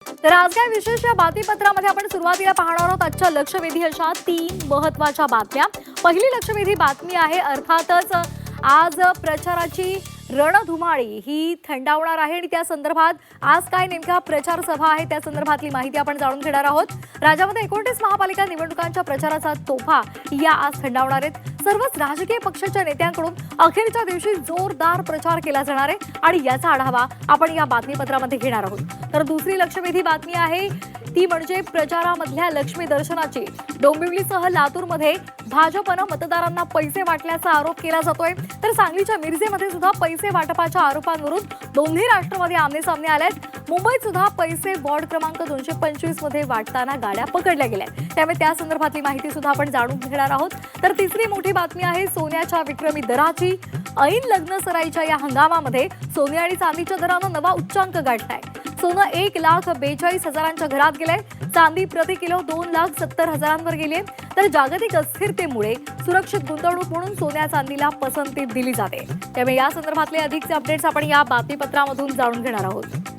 तर आज काय विशेष या बातमीपत्रामध्ये आपण सुरुवातीला पाहणार आहोत आजच्या लक्षवेधी अशा 3 महत्त्वाच्या बातम्या। पहिली लक्षवेधी बातमी आहे अर्थातच आज प्रचाराची रणधुमाळी ही थंडावणार आहे आणि त्या संदर्भात आज काय नेमका प्रचार सभा आहे त्या संदर्भातली माहिती आपण जाणून घेणार आहोत। राज्यामध्ये 29 महापालिका निवडणुकांच्या प्रचाराचा तोफा या आज थंडावणार आहेत। सर्वच राजकीय पक्षाच्या नेत्यांकडून अखेरच्या दिवशी जोरदार प्रचार केला जाणार आहे आणि याचा आढावा आपण या बातमीपत्रामध्ये घेणार आहोत। तर दुसरी लक्षवेधी बातमी आहे ती म्हणजे प्रचारामधल्या लक्ष्मी दर्शनाची। डोंबिवलीसह लातूरमध्ये भाजपनं मतदारांना पैसे वाटल्याचा आरोप केला जातोय, तर सांगलीच्या मिरजेमध्ये सुद्धा पैसे वाटपाच्या आरोपांवरून दोन्ही राष्ट्रवादी आमने-सामने आलेत। मुंबईत सुद्धा पैसे वॉर्ड क्रमांक 225 मध्ये वाटताना गाड्या पकडल्या गेल्या, त्यामुळे त्या संदर्भातली माहिती सुद्धा आपण जाणून घेणार आहोत। तर तिसरी मोठी बातमी आहे सोन्याच्या विक्रमी दराची। ऐन लग्न सराईच्या या हंगामामध्ये सोने आणि चांदीच्या दरानं नवा उच्चांक गाठलाय। सोनं 1,42,000च्या घरात गेलंय, चांदी प्रति किलो 2,70,000वर गेलीय। तर जागतिक अस्थिरतेमुळे सुरक्षित गुंतवणूक म्हणून सोन्या चांदीला पसंती दिली जाते, त्यामुळे या संदर्भातले अधिकचे अपडेट्स आपण या बातमीपत्रामधून जाणून घेणार आहोत।